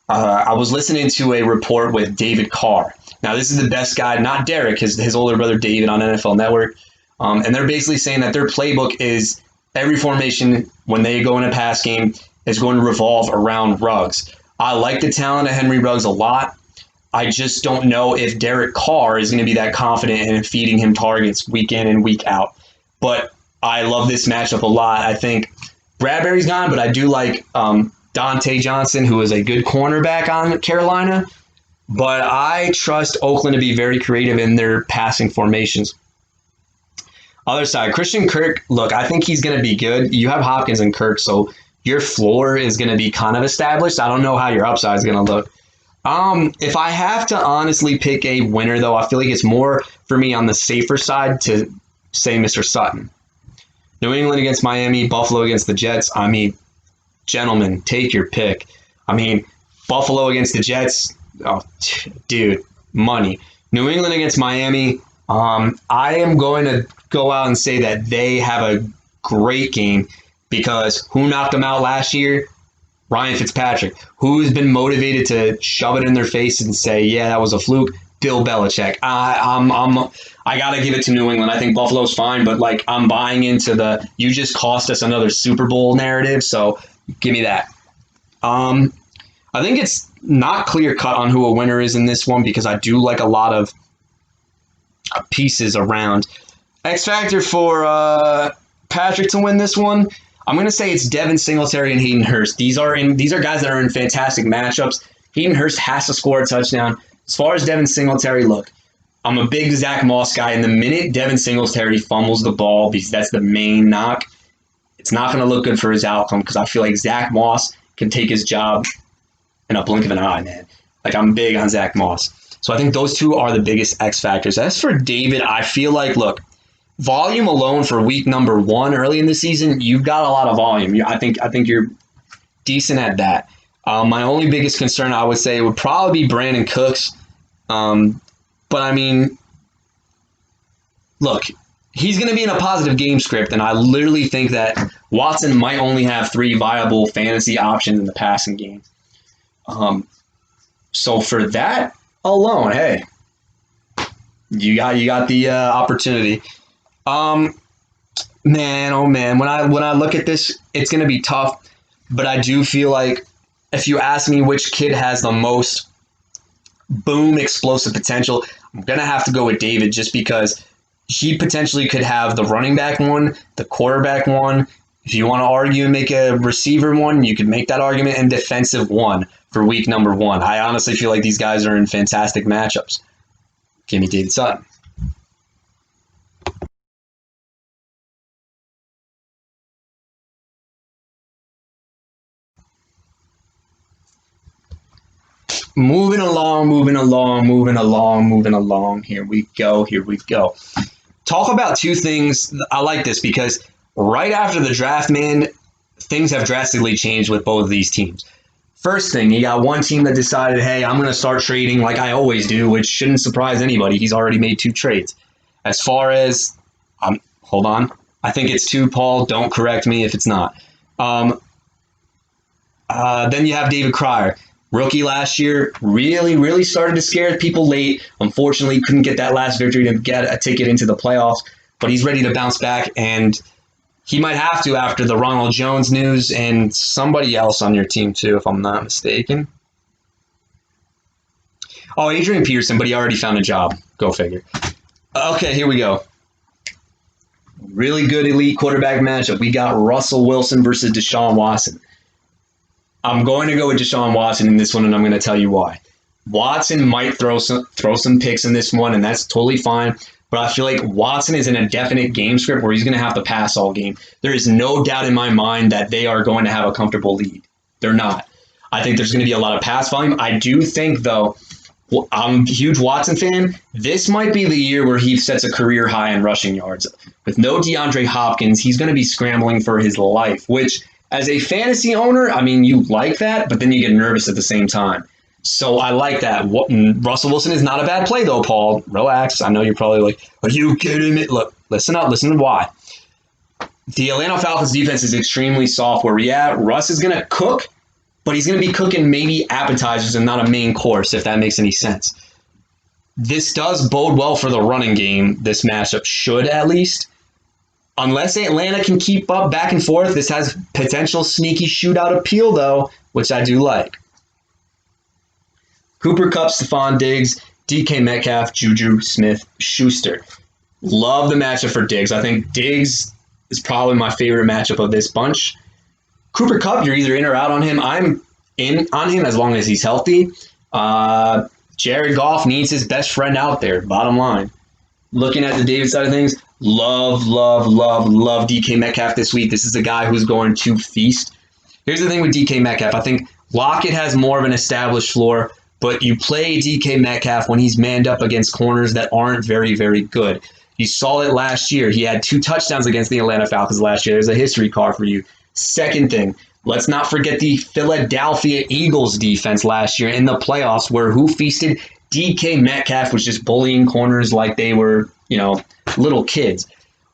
I was listening to a report with David Carr. Now, this is the best guy, not Derek, his older brother David on NFL Network. And they're basically saying that their playbook is every formation, when they go in a pass game, is going to revolve around Ruggs. I like the talent of Henry Ruggs a lot. I just don't know if Derek Carr is going to be that confident in feeding him targets week in and week out. But I love this matchup a lot. I think Bradbury's gone, but I do like Dante Johnson, who is a good cornerback on Carolina. But I trust Oakland to be very creative in their passing formations. Other side, Christian Kirk, look, I think he's going to be good. You have Hopkins and Kirk, so your floor is going to be kind of established. I don't know how your upside is going to look. If I have to honestly pick a winner, though, I feel like it's more for me on the safer side to say Mr. Sutton. New England against Miami, Buffalo against the Jets. I mean, gentlemen, take your pick. I mean, Buffalo against the Jets, Oh, dude, money. New England against Miami. I am going to go out and say that they have a great game because who knocked them out last year? Ryan Fitzpatrick. Who's been motivated to shove it in their face and say, "Yeah, that was a fluke"? Bill Belichick. I gotta give it to New England. I think Buffalo's fine, but like I'm buying into the "you just cost us another Super Bowl" narrative. So give me that. I think it's not clear cut on who a winner is in this one because I do like a lot of pieces around. X factor for Patrick to win this one. I'm going to say it's Devin Singletary and Hayden Hurst. These are guys that are in fantastic matchups. Hayden Hurst has to score a touchdown. As far as Devin Singletary, look, I'm a big Zach Moss guy, and the minute Devin Singletary fumbles the ball, because that's the main knock, it's not going to look good for his outcome because I feel like Zach Moss can take his job in a blink of an eye, man. Like, I'm big on Zach Moss. So I think those two are the biggest X factors. As for David, I feel like, look, volume alone for week number 1 early in the season, you've got a lot of volume. I think you're decent at that. My only biggest concern, I would say, would probably be Brandon Cooks. But I mean, look, he's going to be in a positive game script, and I literally think that Watson might only have 3 viable fantasy options in the passing game. So for that alone, hey, you got the opportunity. Man, oh man, when I look at this, it's going to be tough. But I do feel like if you ask me which kid has the most boom explosive potential, I'm going to have to go with David just because he potentially could have the running back one, the quarterback one. If you want to argue and make a receiver one, you could make that argument, and defensive one for week number 1. I honestly feel like these guys are in fantastic matchups. Give me David Sutton. Moving along. Here we go. Talk about 2 things. I like this because right after the draft, man, things have drastically changed with both of these teams. First thing, you got one team that decided, hey, I'm going to start trading like I always do, which shouldn't surprise anybody. He's already made 2 trades. As far as, hold on, I think it's 2, Paul. Don't correct me if it's not. Then you have David Krier. Rookie last year, really started to scare people late. Unfortunately, couldn't get that last victory to get a ticket into the playoffs, but he's ready to bounce back, and he might have to after the Ronald Jones news and somebody else on your team too, if I'm not mistaken. Oh, Adrian Peterson, but he already found a job. Go figure. Okay, here we go. Really good elite quarterback matchup. We got Russell Wilson versus Deshaun Watson. I'm going to go with Deshaun Watson in this one, and I'm going to tell you why. Watson might throw some picks in this one, and that's totally fine. But I feel like Watson is in a definite game script where he's going to have to pass all game. There is no doubt in my mind that they are going to have a comfortable lead. They're not. I think there's going to be a lot of pass volume. I do think, though, I'm a huge Watson fan. This might be the year where he sets a career high in rushing yards. With no DeAndre Hopkins, he's going to be scrambling for his life, which – as a fantasy owner, I mean, you like that, but then you get nervous at the same time. So I like that. Russell Wilson is not a bad play, though, Paul. Relax. I know you're probably like, are you kidding me? Look, listen up. Listen to why. The Atlanta Falcons defense is extremely soft where, yeah, Russ is going to cook, but he's going to be cooking maybe appetizers and not a main course, if that makes any sense. This does bode well for the running game. This matchup should, at least. Unless Atlanta can keep up back and forth, this has potential sneaky shootout appeal, though, which I do like. Cooper Kupp, Stephon Diggs, DK Metcalf, Juju Smith-Schuster. Love the matchup for Diggs. I think Diggs is probably my favorite matchup of this bunch. Cooper Kupp, you're either in or out on him. I'm in on him as long as he's healthy. Jared Goff needs his best friend out there, bottom line. Looking at the David side of things, love DK Metcalf this week. This is a guy who's going to feast. Here's the thing with DK Metcalf. I think Lockett has more of an established floor, but you play DK Metcalf when he's manned up against corners that aren't very, very good. You saw it last year. He had 2 touchdowns against the Atlanta Falcons last year. There's a history card for you. Second thing, Let's not forget the Philadelphia Eagles defense last year in the playoffs, where who feasted? DK Metcalf was just bullying corners like they were, little kids.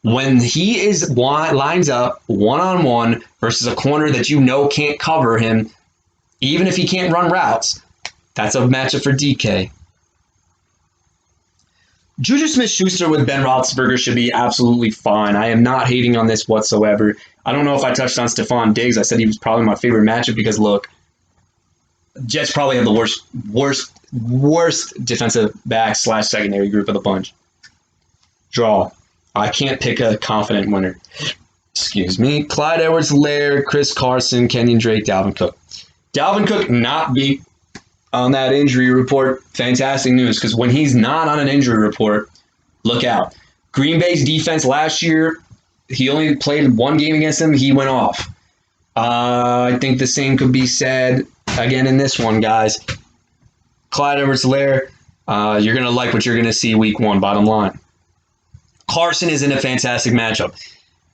When he lines up one-on-one versus a corner that can't cover him, even if he can't run routes, that's a matchup for DK. Juju Smith-Schuster with Ben Roethlisberger should be absolutely fine. I am not hating on this whatsoever. I don't know if I touched on Stephon Diggs. I said he was probably my favorite matchup because, look, Jets probably have the worst defensive back / secondary group of the bunch. Draw. I can't pick a confident winner. Excuse me. Clyde Edwards-Helaire, Chris Carson, Kenyon Drake, Dalvin Cook. Dalvin Cook not beat on that injury report. Fantastic news, because when he's not on an injury report, look out. Green Bay's defense last year, he only played one game against them. He went off. I think the same could be said again in this one, guys. Clyde Edwards-Helaire, you're going to like what you're going to see week 1, bottom line. Carson is in a fantastic matchup.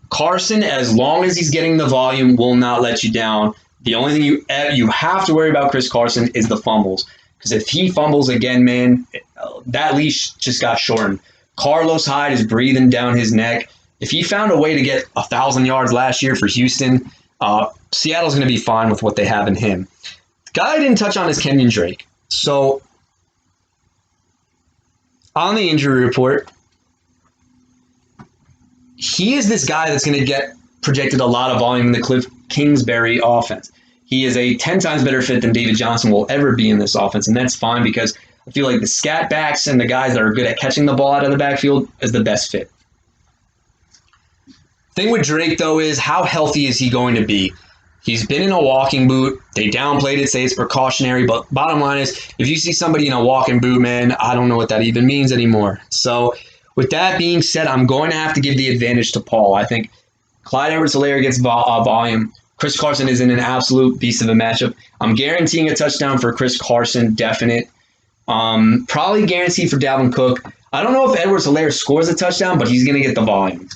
Carson, as long as he's getting the volume, will not let you down. The only thing you have to worry about Chris Carson is the fumbles. Because if he fumbles again, man, that leash just got shortened. Carlos Hyde is breathing down his neck. If he found a way to get 1,000 yards last year for Houston, Seattle's going to be fine with what they have in him. The guy I didn't touch on is Kenyon Drake. So, on the injury report, he is this guy that's going to get projected a lot of volume in the Cliff Kingsbury offense. He is a 10 times better fit than David Johnson will ever be in this offense, and that's fine because I feel like the scat backs and the guys that are good at catching the ball out of the backfield is the best fit. Thing with Drake, though, is how healthy is he going to be? He's been in a walking boot. They downplayed it, say it's precautionary, but bottom line is, if you see somebody in a walking boot, man, I don't know what that even means anymore. So, with that being said, I'm going to have to give the advantage to Paul. I think Clyde Edwards-Helaire gets volume. Chris Carson is in an absolute beast of a matchup. I'm guaranteeing a touchdown for Chris Carson, definite. Probably guaranteed for Dalvin Cook. I don't know if Edwards-Helaire scores a touchdown, but he's going to get the volume.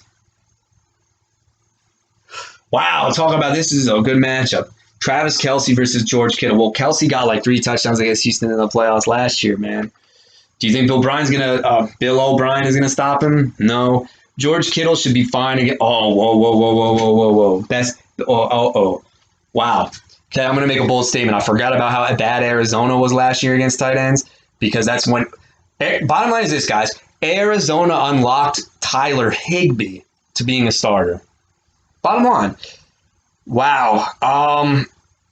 Wow, talk about this is a good matchup. Travis Kelce versus George Kittle. Well, Kelce got like 3 touchdowns against Houston in the playoffs last year, man. Do you think Bill O'Brien is gonna stop him? No. George Kittle should be fine again. Oh, whoa. That's wow. Okay, I'm gonna make a bold statement. I forgot about how bad Arizona was last year against tight ends because that's when. Bottom line is this, guys. Arizona unlocked Tyler Higbee to being a starter. Bottom line. Wow.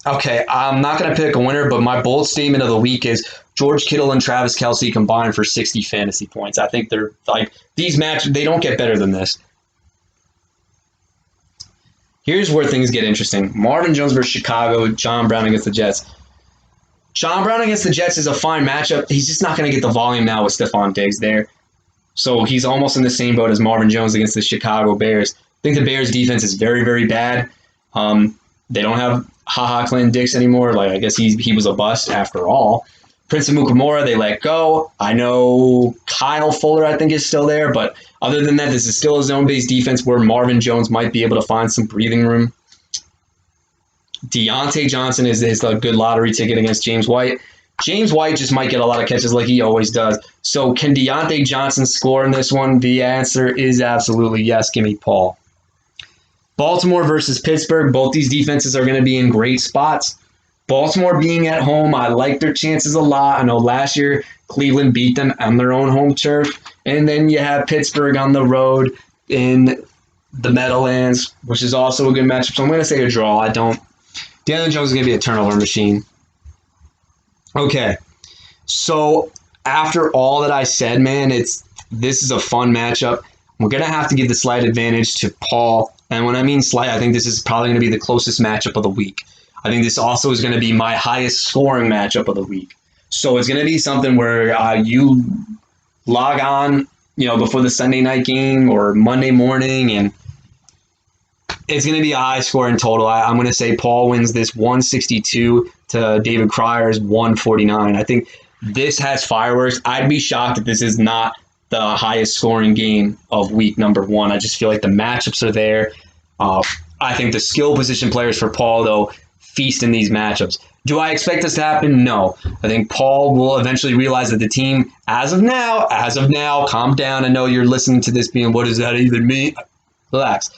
Okay, I'm not gonna pick a winner, but my bold statement of the week is George Kittle and Travis Kelce combined for 60 fantasy points. I think they're like these matches, they don't get better than this. Here's where things get interesting. Marvin Jones versus Chicago, John Brown against the Jets. John Brown against the Jets is a fine matchup. He's just not going to get the volume now with Stephon Diggs there. So he's almost in the same boat as Marvin Jones against the Chicago Bears. I think the Bears defense is very, very bad. They don't have Clinton Dix anymore. Like, I guess he was a bust after all. Prince Amukamara, they let go. I know Kyle Fuller, I think, is still there. But other than that, this is still a zone-based defense where Marvin Jones might be able to find some breathing room. Deontay Johnson is a good lottery ticket against James White. James White just might get a lot of catches like he always does. So can Deontay Johnson score in this one? The answer is absolutely yes. Give me Paul. Baltimore versus Pittsburgh. Both these defenses are going to be in great spots. Baltimore being at home, I like their chances a lot. I know last year Cleveland beat them on their own home turf. And then you have Pittsburgh on the road in the Meadowlands, which is also a good matchup. So I'm going to say a draw. Daniel Jones is going to be a turnover machine. Okay. So after all that I said, man, this is a fun matchup. We're going to have to give the slight advantage to Paul. And when I mean slight, I think this is probably going to be the closest matchup of the week. I think this also is going to be my highest scoring matchup of the week. So it's going to be something where you log on, before the Sunday night game or Monday morning, and it's going to be a high scoring total. I'm going to say Paul wins this 162 to David Krier's 149. I think this has fireworks. I'd be shocked if this is not the highest scoring game of week number 1. I just feel like the matchups are there. I think the skill position players for Paul, though, feast in these matchups. Do I expect this to happen? No. I think Paul will eventually realize that the team, as of now, calm down. I know you're listening to this being, what does that even mean? Relax.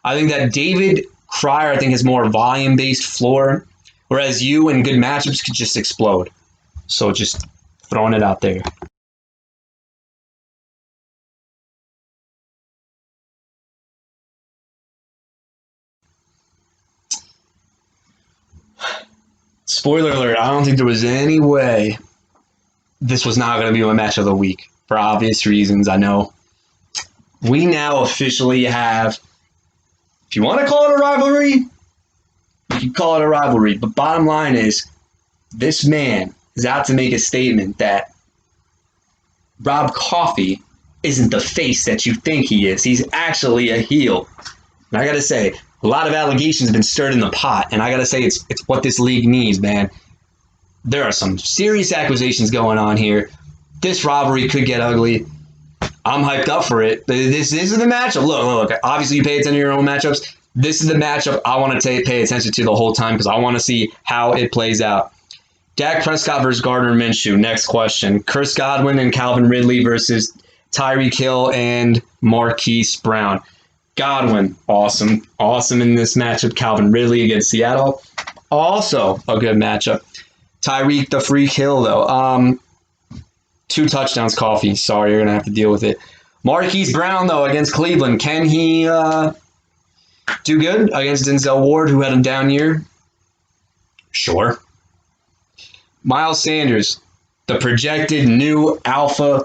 I think that David Krier, I think, has more volume-based floor, whereas you in good matchups could just explode. So just throwing it out there. Spoiler alert, I don't think there was any way this was not going to be my match of the week. For obvious reasons, I know. We now officially have, if you want to call it a rivalry, you can call it a rivalry. But bottom line is, this man is out to make a statement that Rob Coffey isn't the face that you think he is. He's actually a heel. And I got to say, a lot of allegations have been stirred in the pot, and I got to say, it's what this league needs, man. There are some serious accusations going on here. This rivalry could get ugly. I'm hyped up for it. This is the matchup. Look. Obviously, you pay attention to your own matchups. This is the matchup I want to pay attention to the whole time because I want to see how it plays out. Dak Prescott versus Gardner Minshew. Next question. Chris Godwin and Calvin Ridley versus Tyreek Hill and Marquise Brown. Godwin, awesome. Awesome in this matchup. Calvin Ridley against Seattle. Also a good matchup. Tyreek the Freak Hill, though. 2 touchdowns, Coffey. Sorry, you're going to have to deal with it. Marquise Brown, though, against Cleveland. Can he do good against Denzel Ward, who had a down year? Sure. Miles Sanders, the projected new alpha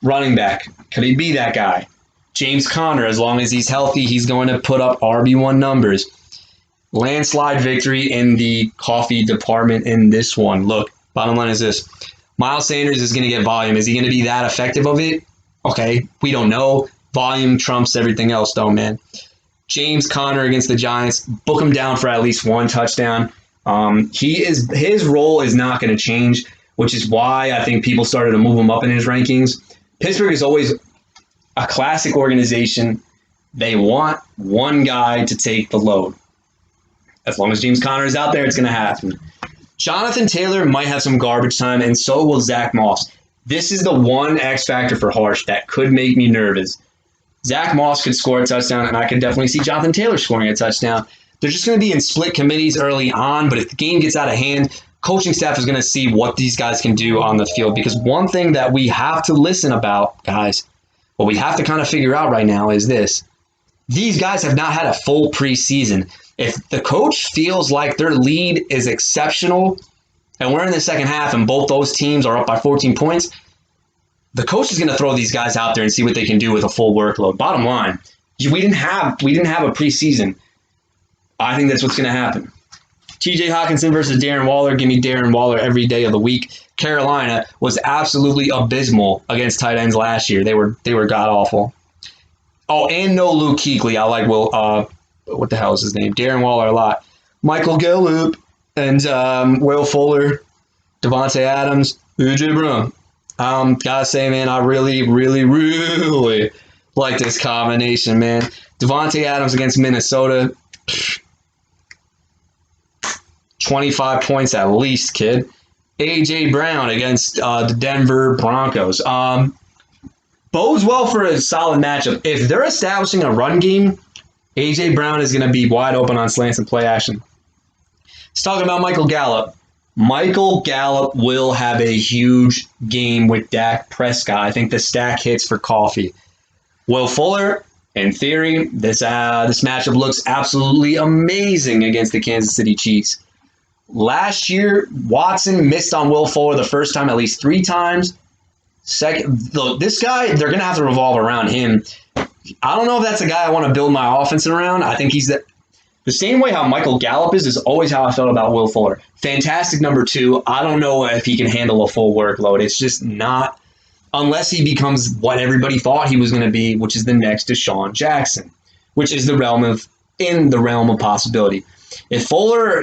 running back. Could he be that guy? James Conner, as long as he's healthy, he's going to put up RB1 numbers. Landslide victory in the Coffey department in this one. Look, bottom line is this. Miles Sanders is going to get volume. Is he going to be that effective of it? Okay, we don't know. Volume trumps everything else, though, man. James Conner against the Giants. Book him down for at least 1 touchdown. His role is not going to change, which is why I think people started to move him up in his rankings. Pittsburgh is always a classic organization. They want one guy to take the load. As long as James Conner is out there, it's going to happen. Jonathan Taylor might have some garbage time, and so will Zach Moss. This is the one X factor for Harsh that could make me nervous. Zach Moss could score a touchdown, and I could definitely see Jonathan Taylor scoring a touchdown. They're just going to be in split committees early on, but if the game gets out of hand, coaching staff is going to see what these guys can do on the field. Because one thing that we have to listen about, guys, what we have to kind of figure out right now is this. These guys have not had a full preseason. If the coach feels like their lead is exceptional and we're in the second half and both those teams are up by 14 points, the coach is going to throw these guys out there and see what they can do with a full workload. Bottom line, we didn't have a preseason. I think that's what's going to happen. TJ Hawkinson versus Darren Waller. Give me Darren Waller every day of the week. Carolina was absolutely abysmal against tight ends last year. They were god-awful. Oh, and no Luke Kuechly. I like what the hell is his name? Darren Waller a lot. Michael Gallup and Will Fuller, Devontae Adams, A.J. Brown. Gotta say, man, I really, really, really like this combination, man. Devontae Adams against Minnesota. 25 points at least, kid. A.J. Brown against the Denver Broncos. Bodes well for a solid matchup. If they're establishing a run game, A.J. Brown is going to be wide open on slants and play action. Let's talk about Michael Gallup. Michael Gallup will have a huge game with Dak Prescott. I think the stack hits for Coffey. Will Fuller, in theory, this matchup looks absolutely amazing against the Kansas City Chiefs. Last year, Watson missed on Will Fuller the first time at least 3 times. Second, look, this guy, they're going to have to revolve around him. I don't know if that's a guy I want to build my offense around. I think he's the same way how Michael Gallup is always how I felt about Will Fuller. Fantastic number 2. I don't know if he can handle a full workload. It's just not, unless he becomes what everybody thought he was going to be, which is the next Deshaun Jackson, which is in the realm of possibility. If Fuller,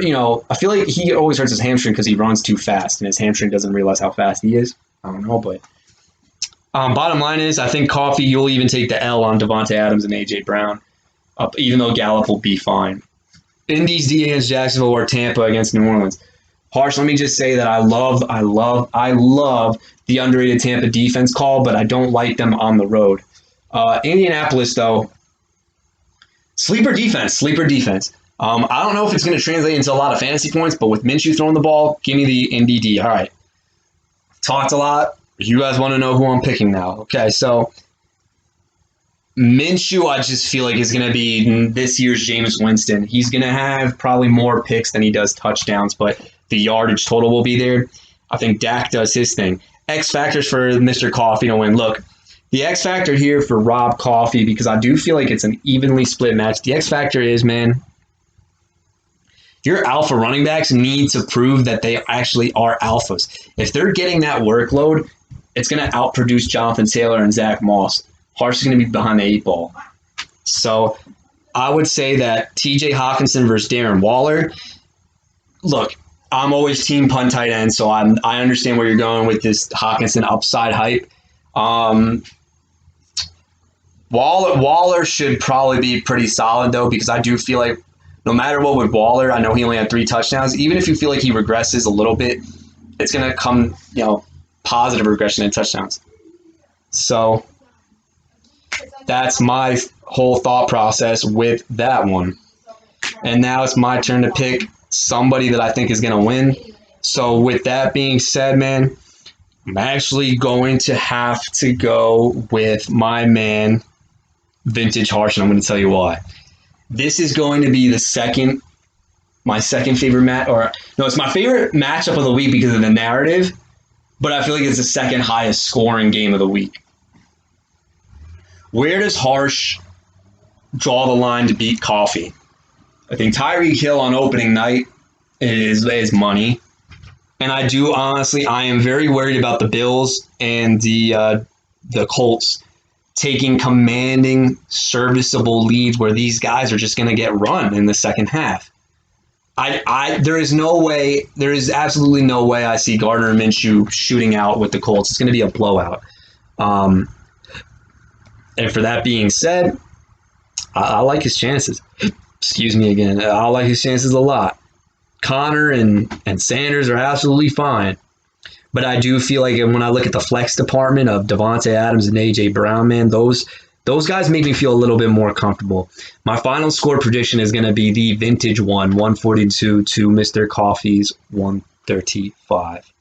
I feel like he always hurts his hamstring because he runs too fast, and his hamstring doesn't realize how fast he is. I don't know, but bottom line is, I think Coffey, you'll even take the L on Devontae Adams and A.J. Brown. even though Gallup will be fine. Indy's D against Jacksonville or Tampa against New Orleans. Harsh, let me just say that I love the underrated Tampa defense call, but I don't like them on the road. Indianapolis, though, sleeper defense. I don't know if it's going to translate into a lot of fantasy points, but with Minshew throwing the ball, give me the Indy D. All right. Talked a lot. You guys want to know who I'm picking now. Okay, so Minshew, I just feel like is going to be this year's Jameis Winston. He's going to have probably more picks than he does touchdowns, but the yardage total will be there. I think Dak does his thing. X factors for Mr. Coffey to win. Look, the X factor here for Rob Coffey, because I do feel like it's an evenly split match. The X factor is, man, your alpha running backs need to prove that they actually are alphas. If they're getting that workload, it's going to outproduce Jonathan Taylor and Zach Moss. Harsh is going to be behind the 8 ball. So I would say that TJ Hawkinson versus Darren Waller. Look, I'm always team punt tight end, so I understand where you're going with this Hawkinson upside hype. Waller should probably be pretty solid, though, because I do feel like no matter what with Waller, I know he only had 3 touchdowns. Even if you feel like he regresses a little bit, it's going to come, positive regression in touchdowns. So that's my whole thought process with that one. And now it's my turn to pick somebody that I think is going to win. So with that being said, man, I'm actually going to have to go with my man, Vintage Harsh, and I'm going to tell you why. This is going to be my second favorite it's my favorite matchup of the week because of the narrative, but I feel like it's the second highest scoring game of the week. Where does Harsh draw the line to beat Coffey? I think Tyreek Hill on opening night is money. And I am very worried about the Bills and the Colts taking commanding, serviceable leads where these guys are just going to get run in the second half. There is absolutely no way I see Gardner Minshew shooting out with the Colts. It's going to be a blowout. And for that being said, I like his chances. Excuse me again. I like his chances a lot. Connor and Sanders are absolutely fine. But I do feel like when I look at the flex department of Devontae Adams and A.J. Brown, man, those guys make me feel a little bit more comfortable. My final score prediction is going to be the vintage 142 to Mr. Coffey's 135.